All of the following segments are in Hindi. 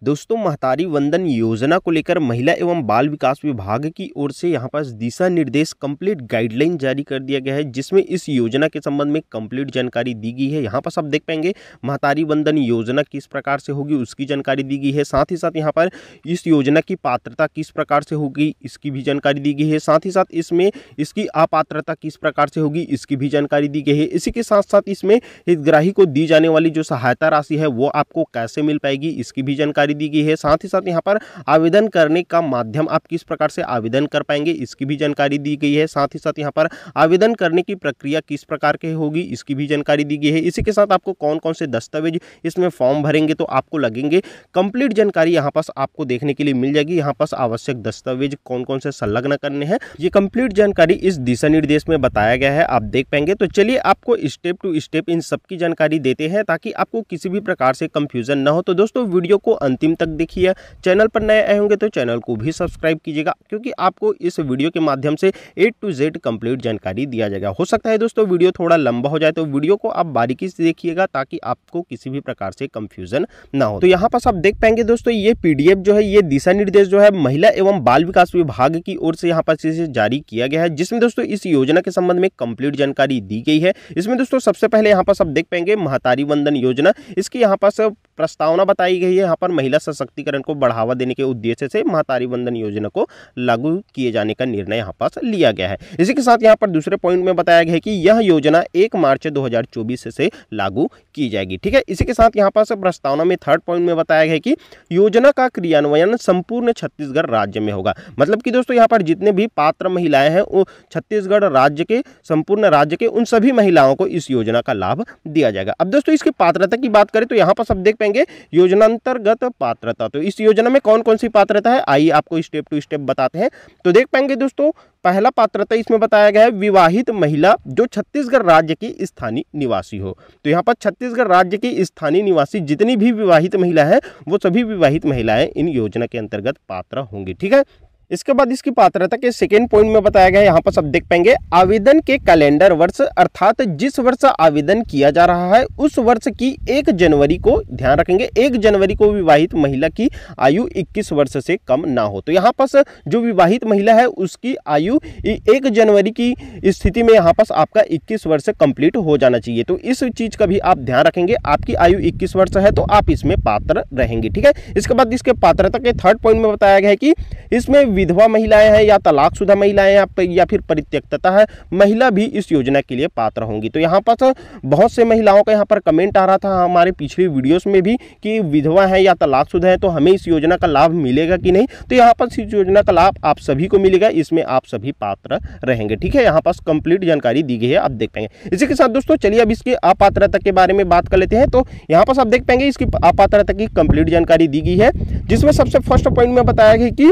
दोस्तों, महतारी वंदन योजना को लेकर महिला एवं बाल विकास विभाग की ओर से यहाँ पास दिशा निर्देश कंप्लीट गाइडलाइन जारी कर दिया गया है, जिसमें इस योजना के संबंध में कंप्लीट जानकारी दी गई है। यहाँ पास आप देख पाएंगे महतारी वंदन योजना किस प्रकार से होगी उसकी जानकारी दी गई है। साथ ही साथ यहाँ पर इस योजना की पात्रता किस प्रकार से होगी इसकी भी जानकारी दी गई है। साथ ही साथ इसमें इसकी अपात्रता किस प्रकार से होगी इसकी भी जानकारी दी गई है। इसी के साथ साथ इसमें हितग्राही को दी जाने वाली जो सहायता राशि है वो आपको कैसे मिल पाएगी इसकी भी जानकारी दी गई है। साथ ही साथ यहाँ पर आवेदन करने का माध्यम आप किस प्रकार से आवेदन कर पाएंगे इसकी भी जानकारी दी गई है। साथ ही साथ यहाँ पर आवेदन करने की प्रक्रिया किस प्रकार की होगी इसकी भी जानकारी दी गई है। इसी के साथ आपको कौन कौन से दस्तावेज इसमें फॉर्म भरेंगे तो आपको लगेंगे, कंप्लीट जानकारी यहाँ पास आपको देखने के लिए मिल जाएगी। यहाँ पास आवश्यक दस्तावेज कौन कौन से संलग्न करने हैं ये कंप्लीट जानकारी इस दिशा निर्देश में बताया गया है, आप देख पाएंगे। तो चलिए आपको स्टेप टू स्टेप इन सब की जानकारी देते हैं ताकि आपको किसी भी प्रकार से कंफ्यूजन ना हो। तो दोस्तों वीडियो को अंतिम तक देखिए। चैनल पर नए आए होंगे तो चैनल को भी सब्सक्राइब कीजिएगा, क्योंकि आपको इस वीडियो के माध्यम से A to Z कंप्लीट जानकारी दिया जाएगा। हो सकता है दोस्तों वीडियो थोड़ा लंबा हो जाए, तो वीडियो को आप बारीकी से देखिएगा ताकि आपको किसी भी प्रकार से कंफ्यूजन ना हो। तो यहाँ पास आप देख पाएंगे दोस्तों ये PDF जो है, ये दिशा निर्देश जो है महिला एवं बाल विकास विभाग की ओर से यहाँ पास इसे जारी किया गया है, जिसमें दोस्तों इस योजना के संबंध में कंप्लीट जानकारी दी गई है। इसमें दोस्तों सबसे पहले यहाँ पास आप देख पाएंगे महतारी वंदन योजना, इसकी यहाँ पास प्रस्तावना बताई गई है। यहाँ पर महिला सशक्तिकरण को बढ़ावा देने के उद्देश्य से महतारी वंदन योजना को लागू किए जाने का निर्णय यहाँ पास लिया गया है। इसी के साथ यहाँ पर दूसरे पॉइंट में बताया गया है कि यह योजना 1 मार्च 2024 से लागू की जाएगी। ठीक है, इसी के साथ यहाँ पास प्रस्तावना में थर्ड पॉइंट में बताया गया है कि योजना का क्रियान्वयन संपूर्ण छत्तीसगढ़ राज्य में होगा। मतलब कि दोस्तों यहाँ पर जितने भी पात्र महिलाएं हैं वो छत्तीसगढ़ राज्य के, संपूर्ण राज्य के उन सभी महिलाओं को इस योजना का लाभ दिया जाएगा। अब दोस्तों इसकी पात्रता की बात करें तो यहाँ पर सब देख पाएंगे योजनांतर्गत पात्रता। तो इस योजना में कौन कौन सी पात्रता है आइए आपको स्टेप टू स्टेप बताते हैं। तो देख पाएंगे दोस्तों पहला पात्रता इसमें बताया गया है विवाहित महिला जो छत्तीसगढ़ राज्य की स्थानीय निवासी हो। तो यहाँ पर छत्तीसगढ़ राज्य की स्थानीय निवासी जितनी भी विवाहित महिला है वो सभी विवाहित महिलाएं इन योजना के अंतर्गत पात्र होंगी। ठीक है, इसके बाद इसकी पात्रता के सेकेंड पॉइंट में बताया गया है, यहाँ पर सब देख पाएंगे आवेदन के कैलेंडर वर्ष, अर्थात जिस वर्ष आवेदन किया जा रहा है उस वर्ष की 1 जनवरी को, ध्यान रखेंगे 1 जनवरी को विवाहित महिला की आयु 21 वर्ष से कम ना हो। तो यहाँ पास जो विवाहित महिला है उसकी आयु 1 जनवरी की स्थिति में यहाँ पास आपका 21 वर्ष कंप्लीट हो जाना चाहिए। तो इस चीज का भी आप ध्यान रखेंगे, आपकी आयु 21 वर्ष है तो आप इसमें पात्र रहेंगे। ठीक है, इसके बाद इसके पात्रता के थर्ड पॉइंट में बताया गया है कि इसमें विधवा महिलाएं हैं या तलाकशुदा महिलाएं या फिर परित्यक्तता है महिला भी इस योजना के लिए पात्र होंगी। तो यहाँ पर बहुत से महिलाओं का यहाँ पर कमेंट आ रहा था हमारे पिछली वीडियोस में भी कि विधवा है या तलाकशुदा है तो हमें इस योजना का लाभ मिलेगा कि नहीं। तो यहाँ पर इस योजना का लाभ आप सभी को मिलेगा, इसमें आप सभी पात्र रहेंगे। ठीक है, यहाँ पास कंप्लीट जानकारी दी गई है, आप देख पाएंगे। इसी के साथ दोस्तों चलिए अब इसकी अपात्रता के बारे में बात कर लेते हैं। तो यहाँ पास आप देख पाएंगे इसकी अपात्रता की कंप्लीट जानकारी दी गई है, जिसमें सबसे फर्स्ट पॉइंट में बताया गया कि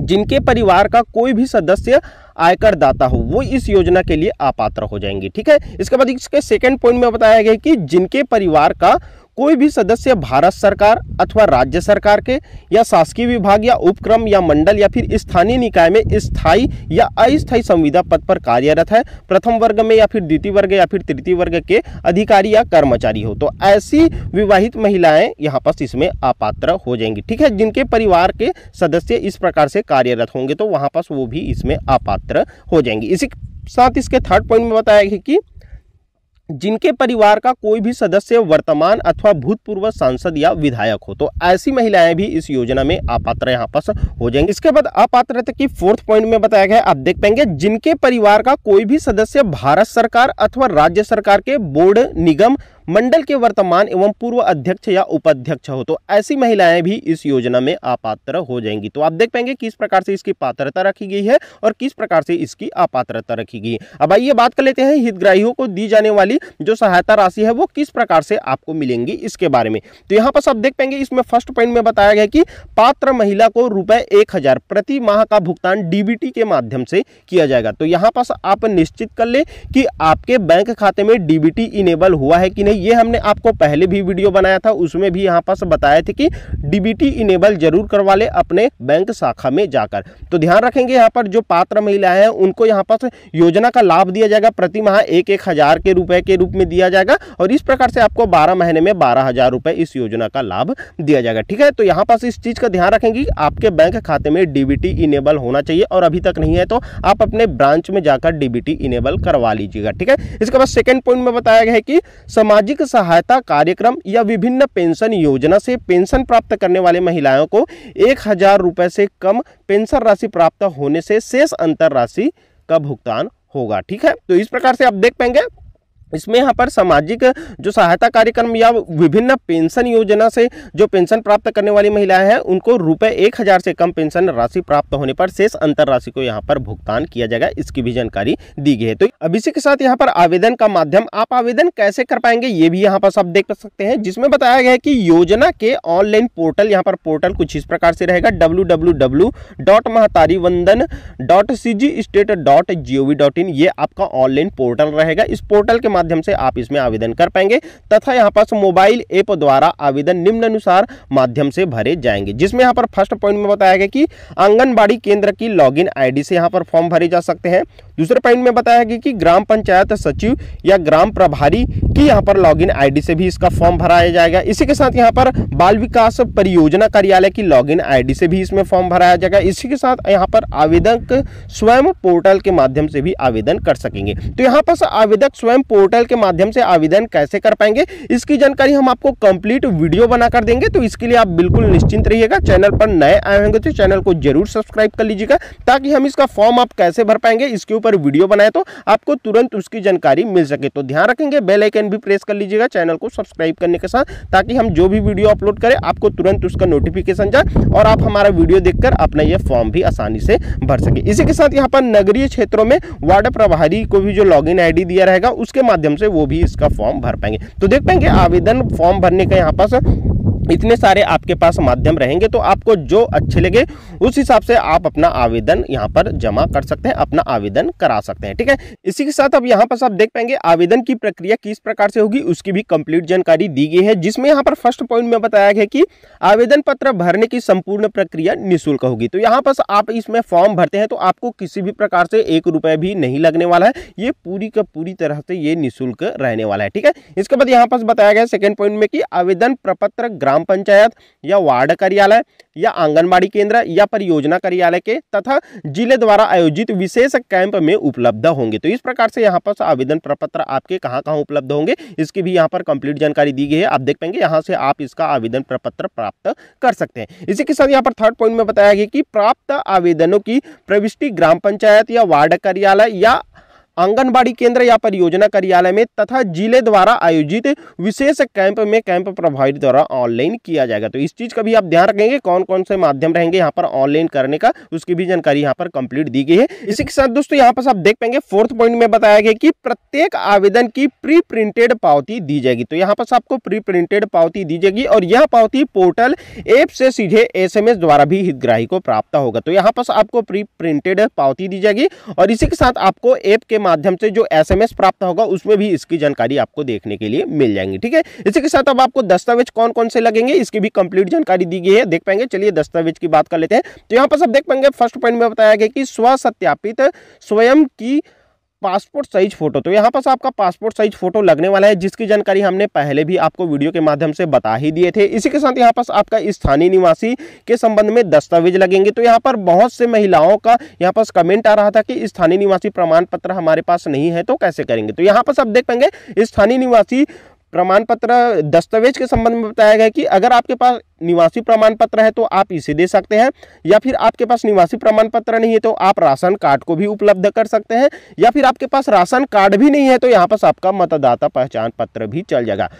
जिनके परिवार का कोई भी सदस्य आयकर दाता हो वो इस योजना के लिए अपात्र हो जाएंगे। ठीक है, इसके बाद इसके सेकंड पॉइंट में बताया गया कि जिनके परिवार का कोई भी सदस्य भारत सरकार अथवा राज्य सरकार के या शासकीय विभाग या उपक्रम या मंडल या फिर स्थानीय निकाय में स्थायी या अस्थायी संविदा पद पर कार्यरत है, प्रथम वर्ग में या फिर द्वितीय वर्ग या फिर तृतीय वर्ग के अधिकारी या कर्मचारी हो, तो ऐसी विवाहित महिलाएं यहाँ पर इसमें अपात्र हो जाएंगी। ठीक है, जिनके परिवार के सदस्य इस प्रकार से कार्यरत होंगे तो वहां पर वो भी इसमें अपात्र हो जाएंगी। इसी साथ इसके थर्ड पॉइंट में बताया गया कि जिनके परिवार का कोई भी सदस्य वर्तमान अथवा भूतपूर्व सांसद या विधायक हो, तो ऐसी महिलाएं भी इस योजना में अपात्र यहाँ पास हो जाएंगे। इसके बाद अपात्रता की फोर्थ पॉइंट में बताया गया, आप देख पाएंगे जिनके परिवार का कोई भी सदस्य भारत सरकार अथवा राज्य सरकार के बोर्ड, निगम, मंडल के वर्तमान एवं पूर्व अध्यक्ष या उपाध्यक्ष हो, तो ऐसी महिलाएं भी इस योजना में अपात्र हो जाएंगी। तो आप देख पाएंगे किस प्रकार से इसकी पात्रता रखी गई है और किस प्रकार से इसकी अपात्रता रखी गई है। अब आइए बात कर लेते हैं हितग्राहियों को दी जाने वाली जो सहायता राशि है वो किस प्रकार से आपको मिलेंगी इसके बारे में। तो यहाँ पर सब देख पाएंगे इसमें फर्स्ट पॉइंट में बताया गया कि पात्र महिला को ₹1000 प्रति माह का भुगतान DBT के माध्यम से किया जाएगा। तो यहाँ पर आप निश्चित कर ले कि आपके बैंक खाते में DBT इनेबल हुआ है कि नहीं, ये हमने आपको पहले भी वीडियो बनाया था, उसमें भी यहाँ पास बताए थे कि डीबीटी इनेबल जरूर करवा ले अपने बैंक शाखा में जाकर। तो ध्यान रखेंगे यहाँ पर जो पात्र महिलाएं हैं उनको यहाँ पास योजना का लाभ दिया जाएगा, प्रति माह 1,000 के रुपए के रूप में दिया जाएगा और इस प्रकार से आपको 12 महीने में 12,000 रुपए इस योजना का लाभ दिया जाएगा। ठीक है, तो यहाँ पास इस चीज का ध्यान रखेंगे कि आपके बैंक खाते में डीबीटी इनेबल होना चाहिए और अभी तक नहीं है तो आप अपने ब्रांच में जाकर डीबीटी इनेबल करवा लीजिएगा। ठीक है, इसके बाद सेकंड पॉइंट में बताया गया है कि सामाजिक सहायता कार्यक्रम या विभिन्न पेंशन योजना से पेंशन प्राप्त करने वाले महिलाओं को 1,000 रुपए से कम पेंशन राशि प्राप्त होने से शेष अंतर राशि का भुगतान होगा। ठीक है, तो इस प्रकार से आप देख पाएंगे इसमें यहाँ पर सामाजिक जो सहायता कार्यक्रम या विभिन्न पेंशन योजना से जो पेंशन प्राप्त करने वाली महिलाएं हैं उनको रुपए 1,000 से कम पेंशन राशि प्राप्त होने पर शेष अंतर राशि को यहाँ पर भुगतान किया जाएगा, इसकी भी जानकारी दी गई है। तो अब इसी के साथ यहाँ पर आवेदन का माध्यम, आप आवेदन कैसे कर पाएंगे ये भी यहाँ पर आप देख सकते हैं, जिसमें बताया गया है कि योजना के ऑनलाइन पोर्टल, यहाँ पर पोर्टल कुछ इस प्रकार से रहेगा www.mahatarivandan.cgstate.gov.in, ये आपका ऑनलाइन पोर्टल रहेगा। इस पोर्टल के माध्यम से आप इसमें आवेदन कर पाएंगे तथा यहाँ पर मोबाइल ऐप द्वारा आवेदन निम्नानुसार माध्यम से भरे जाएंगे, जिसमें यहाँ पर फर्स्ट पॉइंट में बताया गया कि आंगनबाड़ी केंद्र की लॉगिन आईडी से यहाँ पर फॉर्म भरे जा सकते हैं। दूसरे पॉइंट में बताया गया कि ग्राम पंचायत सचिव या ग्राम प्रभारी की यहाँ पर लॉगिन आईडी से भी इसका फॉर्म भराया जाएगा। इसी के साथ यहाँ पर बाल विकास परियोजना कार्यालय की लॉगिन आईडी से भी इसमें फॉर्म भराया जाएगा। इसी के साथ यहाँ पर आवेदक स्वयं पोर्टल के माध्यम से भी आवेदन कर सकेंगे। तो यहाँ पर आवेदक स्वयं पोर्टल के माध्यम से आवेदन कैसे कर पाएंगे इसकी जानकारी हम आपको कंप्लीट वीडियो बनाकर देंगे, तो इसके लिए आप बिल्कुल निश्चिंत रहिएगा। चैनल पर नए आए होंगे तो चैनल को जरूर सब्सक्राइब कर लीजिएगा ताकि हम इसका फॉर्म आप कैसे भर पाएंगे इसके ऊपर वीडियो बनाए तो आपको तुरंत उसकी जानकारी मिल सके। तो ध्यान रखेंगे बेल आइकन भी प्रेस कर लीजिएगा चैनल को सब्सक्राइब करने के साथ, ताकि हम जो भी वीडियो अपलोड करें आपको तुरंत उसका नोटिफिकेशन जाए और आप हमारा वीडियो देखकर अपना यह फॉर्म भी आसानी से भर सके। इसी के साथ यहाँ पर नगरीय क्षेत्रों में वार्ड प्रभारी को भी जो लॉगिन आईडी दिया रहेगा उसके माध्यम से वो भी इसका फॉर्म भर पाएंगे। तो देख पाएंगे आवेदन फॉर्म भरने का यहाँ पास इतने सारे आपके पास माध्यम रहेंगे, तो आपको जो अच्छे लगे उस हिसाब से आप अपना आवेदन यहाँ पर जमा कर सकते हैं, अपना आवेदन करा सकते हैं। ठीक है, इसी के साथ अब यहाँ पर आप देख पाएंगे आवेदन की प्रक्रिया किस प्रकार से होगी उसकी भी कंप्लीट जानकारी दी गई है, जिसमें यहाँ पर फर्स्ट पॉइंट में बताया गया कि आवेदन पत्र भरने की संपूर्ण प्रक्रिया निःशुल्क होगी। तो यहाँ पर आप इसमें फॉर्म भरते हैं तो आपको किसी भी प्रकार से 1 रुपए भी नहीं लगने वाला है, ये पूरी का पूरी तरह से ये निःशुल्क रहने वाला है। ठीक है, इसके बाद यहाँ पर बताया गया सेकंड पॉइंट में कि आवेदन प्रपत्र ग्राम पंचायत या वार्ड कार्यालय या आंगनबाड़ी केंद्र या परियोजना कार्यालय के तथा जिले द्वारा आयोजित विशेष कैंप में उपलब्ध होंगे। तो इस प्रकार से यहाँ पर आवेदन प्रपत्र आपके कहाँ उपलब्ध होंगे इसकी भी यहाँ पर कंप्लीट जानकारी दी गई है। आप देख पाएंगे यहाँ से आप इसका आवेदन प्रपत्र प्राप्त कर सकते हैं। इसी के साथ यहाँ पर थर्ड पॉइंट में बताया गया कि प्राप्त आवेदनों की प्रविष्टि ग्राम पंचायत या वार्ड कार्यालय या आंगनबाड़ी केंद्र या परियोजना कार्यालय में तथा जिले द्वारा आयोजित विशेष कैंप में कैंप प्रभारी द्वारा ऑनलाइन किया जाएगा। तो इस चीज का भी आप ध्यान रखेंगे कौन कौन से माध्यम रहेंगे यहाँ पर ऑनलाइन करने का, उसकी भी जानकारी यहाँ पर कंप्लीट दी गई है। इसी के साथ दोस्तों यहाँ पर आप देख पाएंगे फोर्थ पॉइंट में बताया गया कि प्रत्येक आवेदन की प्री प्रिंटेड पावती दी जाएगी। तो यहाँ पर आपको प्री प्रिंटेड पावती दी जाएगी और यह पावती पोर्टल ऐप से सीधे SMS द्वारा भी हितग्राही को प्राप्त होगा। तो यहाँ पर आपको प्री प्रिंटेड पावती दी जाएगी और इसी के साथ आपको ऐप के माध्यम से जो SMS प्राप्त होगा उसमें भी इसकी जानकारी आपको देखने के लिए मिल जाएंगी। ठीक है, इसी के साथ अब आपको दस्तावेज कौन कौन से लगेंगे इसकी भी कंप्लीट जानकारी दी गई है, देख पाएंगे। चलिए दस्तावेज की बात कर लेते हैं। तो यहाँ पर सब देख पाएंगे फर्स्ट पॉइंट में बताया गया कि स्व सत्यापित स्वयं की पासपोर्ट साइज फोटो। तो यहाँ पर आपका पासपोर्ट साइज फोटो लगने वाला है, जिसकी जानकारी हमने पहले भी आपको वीडियो के माध्यम से बता ही दिए थे। इसी के साथ यहाँ पर आपका स्थानीय निवासी के संबंध में दस्तावेज लगेंगे। तो यहाँ पर बहुत से महिलाओं का यहाँ पर कमेंट आ रहा था कि स्थानीय निवासी प्रमाण पत्र हमारे पास नहीं है तो कैसे करेंगे। तो यहाँ पर सब देख पाएंगे स्थानीय निवासी प्रमाण पत्र दस्तावेज के संबंध में बताया गया कि अगर आपके पास निवासी प्रमाण पत्र है तो आप इसे दे सकते हैं, या फिर आपके पास निवासी प्रमाण पत्र नहीं है तो आप राशन कार्ड को भी उपलब्ध कर सकते हैं, या फिर आपके पास राशन कार्ड भी नहीं है तो यहाँ पर आपका मतदाता पहचान पत्र भी चल जाएगा।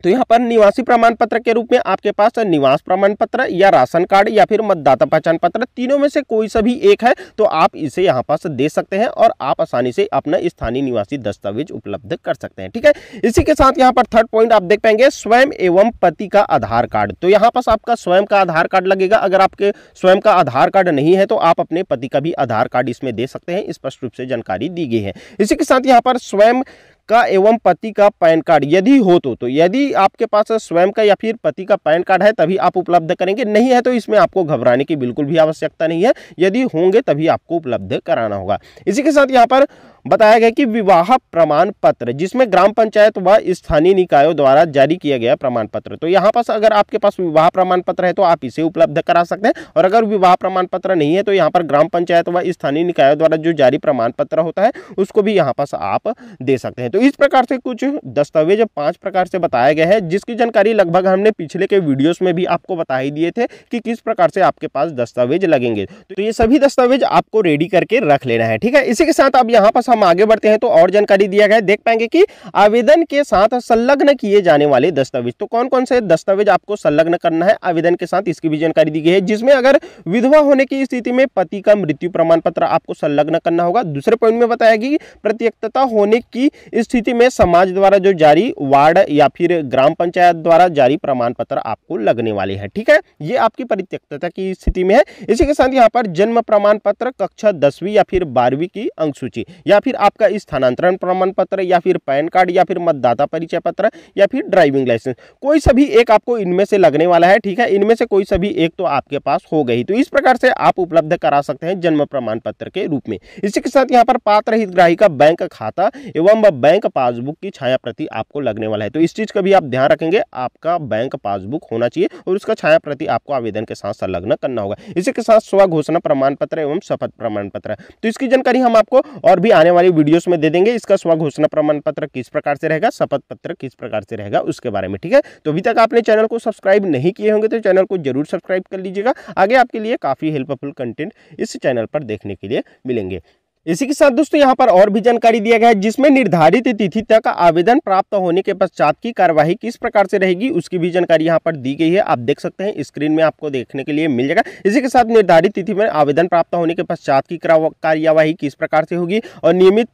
तो यहाँ पर निवासी प्रमाण पत्र के रूप में आपके पास निवास प्रमाण पत्र या राशन कार्ड या फिर मतदाता पहचान पत्र, तीनों में से कोई सा भी एक है तो आप इसे यहाँ पास दे सकते हैं और आप आसानी से अपना स्थानीय निवासी दस्तावेज उपलब्ध कर सकते हैं। ठीक है, इसी के साथ यहाँ पर थर्ड पॉइंट आप देख पाएंगे स्वयं एवं पति का आधार कार्ड। तो यहाँ पास आपका स्वयं का आधार कार्ड लगेगा। अगर आपके स्वयं का आधार कार्ड नहीं है तो आप अपने पति का भी आधार कार्ड इसमें दे सकते हैं, स्पष्ट रूप से जानकारी दी गई है। इसी के साथ यहाँ पर स्वयं का एवं पति का पैन कार्ड यदि हो तो यदि आपके पास स्वयं का या फिर पति का पैन कार्ड है तभी आप उपलब्ध करेंगे, नहीं है तो इसमें आपको घबराने की बिल्कुल भी आवश्यकता नहीं है, यदि होंगे तभी आपको उपलब्ध कराना होगा। इसी के साथ यहाँ पर बताया गया कि विवाह प्रमाण पत्र जिसमें ग्राम पंचायत व स्थानीय निकायों द्वारा जारी किया गया प्रमाण पत्र, तो यहाँ पर अगर आपके पास विवाह प्रमाण पत्र है तो आप इसे उपलब्ध करा सकते हैं, और अगर विवाह प्रमाण पत्र नहीं है तो यहाँ पर ग्राम पंचायत व स्थानीय निकायों द्वारा जो जारी प्रमाण पत्र होता है उसको भी यहाँ पर आप दे सकते हैं। तो इस प्रकार से कुछ दस्तावेज 5 प्रकार से बताया गया है, जिसकी जानकारी लगभग हमने पिछले के वीडियोस में भी आपको बता ही दिए थे कि किस प्रकार से आपके पास दस्तावेज लगेंगे। तो ये सभी दस्तावेज आपको रेडी करके रख लेना है, ठीक है। इसी के साथ अब यहाँ पर हम आगे बढ़ते हैं तो और जानकारी दिया गया है, देख पाएंगे कि आवेदन के साथ संलग्न किए जाने वाले दस्तावेज, तो कौन कौन से दस्तावेज आपको संलग्न करना है आवेदन के साथ, इसकी भी जानकारी दी गई है। जिसमें अगर विधवा होने की स्थिति में पति का मृत्यु प्रमाण पत्र आपको संलग्न करना होगा। दूसरे पॉइंट में बताया कि प्रत्यक्षता होने की स्थिति में समाज द्वारा जो जारी वार्ड या फिर ग्राम पंचायत द्वारा जारी प्रमाण पत्र आपको लगने वाले हैं, ठीक है। ये आपकी परित्यक्तता की स्थिति में है। इसी के साथ यहाँ पर जन्म प्रमाण पत्र, कक्षा 10वीं या फिर 12वीं की अंक सूची, या फिर आपका स्थानांतरण प्रमाण पत्र, या फिर पैन कार्ड, या फिर मतदाता परिचय पत्र, या फिर ड्राइविंग लाइसेंस, कोई सभी एक आपको इनमें से लगने वाला है, ठीक है। इनमें से कोई सभी एक तो आपके पास हो गई, तो इस प्रकार से आप उपलब्ध करा सकते हैं जन्म प्रमाण पत्र के रूप में। इसी के साथ यहाँ पर पात्र हितग्राही का बैंक खाता एवं बैंक पासबुक की छाया प्रति आपको लगने वाला है, तो इस चीज का भी आप ध्यान रखेंगे, आपका बैंक पासबुक होना चाहिए और उसका छाया प्रति आपको आवेदन के साथ संलग्न करना होगा। इसी के साथ स्व घोषणा प्रमाण पत्र एवं शपथ प्रमाण पत्र, तो इसकी जानकारी हम आपको और भी आने वाली वीडियोस में दे देंगे। इसका स्व घोषणा प्रमाण पत्र किस प्रकार से रहेगा, शपथ पत्र किस प्रकार से रहेगा, उसके बारे में, ठीक है। तो अभी तक आपने चैनल को सब्सक्राइब नहीं किए होंगे तो चैनल को जरूर सब्सक्राइब कर लीजिएगा, आगे आपके लिए काफी हेल्पफुल कंटेंट इस चैनल पर देखने के लिए मिलेंगे। इसी के साथ दोस्तों यहाँ पर और भी जानकारी दिया गया है, जिसमें निर्धारित तिथि तक आवेदन प्राप्त होने के पश्चात की कार्यवाही किस प्रकार से रहेगी उसकी भी जानकारी यहाँ पर दी गई है। आप देख सकते हैं स्क्रीन में आपको देखने के लिए मिल जाएगा। इसी के साथ निर्धारित तिथि में आवेदन प्राप्त होने के पश्चात की कार्यवाही किस प्रकार से होगी और नियमित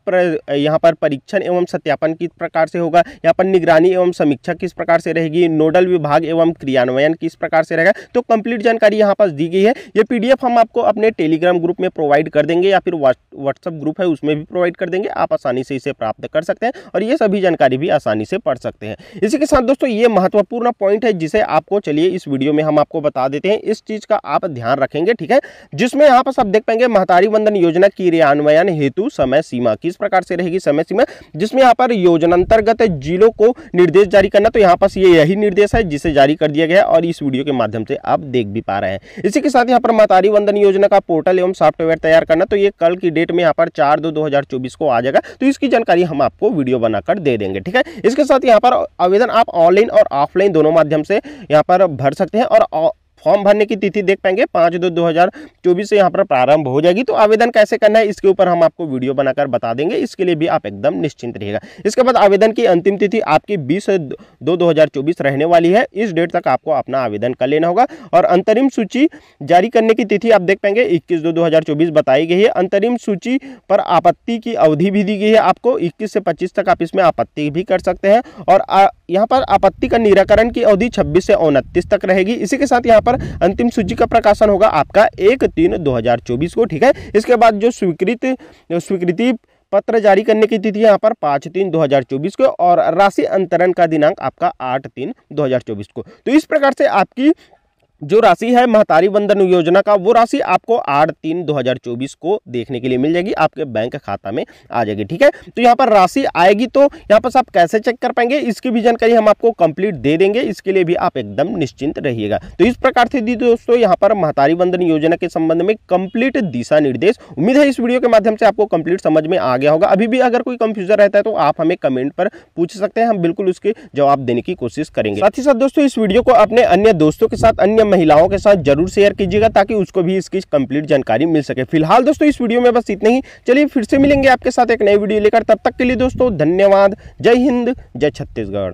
यहाँ पर परीक्षण एवं सत्यापन किस प्रकार से होगा, यहाँ पर निगरानी एवं समीक्षा किस प्रकार से रहेगी, नोडल विभाग एवं क्रियान्वयन किस प्रकार से रहेगा, तो कंप्लीट जानकारी यहाँ पर दी गई है। ये PDF हम आपको अपने टेलीग्राम ग्रुप में प्रोवाइड कर देंगे या फिर व्हाट्सएप ग्रुप है उसमें भी प्रोवाइड कर देंगे, आप आसानी से इसे प्राप्त कर सकते हैं और ये सभी जानकारी भी आसानी से पढ़ सकते हैं। इसी के साथ दोस्तों ये महत्वपूर्ण पॉइंट है जिसे आपको चलिए इस वीडियो में हम आपको बता देते हैं, इस चीज का आप ध्यान रखेंगे, ठीक है। जिसमें यहाँ पर सब देख पाएंगे महतारी वंदन योजना की क्रियान्वयन हेतु समय सीमा किस प्रकार से रहेगी, समय सीमा, जिसमें यहाँ पर योजना अंतर्गत जिलों को निर्देश जारी करना, तो यहाँ पर ये यही निर्देश है जिसे जारी कर दिया गया है और इस वीडियो के माध्यम से आप देख भी पा रहे हैं। इसी के साथ यहाँ पर महतारी वंदन योजना का पोर्टल एवं सॉफ्टवेयर तैयार करना, तो ये कल की डेट में यहाँ पर 4/2/2024 को आ जाएगा, तो इसकी जानकारी हम आपको वीडियो बनाकर दे देंगे, ठीक है। इसके साथ यहाँ पर आवेदन आप ऑनलाइन और ऑफलाइन दोनों माध्यम से यहाँ पर भर सकते हैं और फॉर्म भरने की तिथि देख पाएंगे 5/2/2024 से यहाँ पर प्रारंभ हो जाएगी। तो आवेदन कैसे करना है इसके ऊपर हम आपको वीडियो बनाकर बता देंगे, इसके लिए भी आप एकदम निश्चिंत रहिएगा। इसके बाद आवेदन की अंतिम तिथि आपकी 20/2/2024 रहने वाली है, इस डेट तक आपको अपना आवेदन कर लेना होगा। और अंतरिम सूची जारी करने की तिथि आप देख पाएंगे 21/2/2024 बताई गई है। अंतरिम सूची पर आपत्ति की अवधि भी दी गई है, आपको 21 से 25 तक आप इसमें आपत्ति भी कर सकते हैं और यहाँ पर आपत्ति का निराकरण की अवधि 26 से 29 तक रहेगी। इसी के साथ यहाँ पर अंतिम सूची का प्रकाशन होगा आपका 1/3/2024 को, ठीक है। इसके बाद जो स्वीकृति पत्र जारी करने की तिथि यहाँ पर 5/3/2024 को और राशि अंतरण का दिनांक आपका 8/3/2024 को। तो इस प्रकार से आपकी जो राशि है महतारी वंदन योजना का वो राशि आपको 8/3/2024 को देखने के लिए मिल जाएगी, आपके बैंक खाता में आ जाएगी, ठीक है। तो यहाँ पर राशि आएगी तो यहाँ पर आप कैसे चेक कर पाएंगे इसकी भी जानकारी हम आपको कंप्लीट दे देंगे, इसके लिए भी आप एकदम निश्चिंत रहिएगा। तो इस प्रकार से दी दोस्तों यहाँ पर महतारी वंदन योजना के संबंध में कंप्लीट दिशा निर्देश। उम्मीद है इस वीडियो के माध्यम से आपको कंप्लीट समझ में आ गया होगा। अभी भी अगर कोई कंफ्यूजन रहता है तो आप हमें कमेंट पर पूछ सकते हैं, हम बिल्कुल उसके जवाब देने की कोशिश करेंगे। साथ ही साथ दोस्तों इस वीडियो को अपने अन्य दोस्तों के साथ, अन्य महिलाओं के साथ जरूर शेयर कीजिएगा ताकि उसको भी इसकी कंप्लीट जानकारी मिल सके। फिलहाल दोस्तों इस वीडियो में बस इतना ही, चलिए फिर से मिलेंगे आपके साथ एक नई वीडियो लेकर, तब तक के लिए दोस्तों धन्यवाद। जय हिंद, जय छत्तीसगढ़।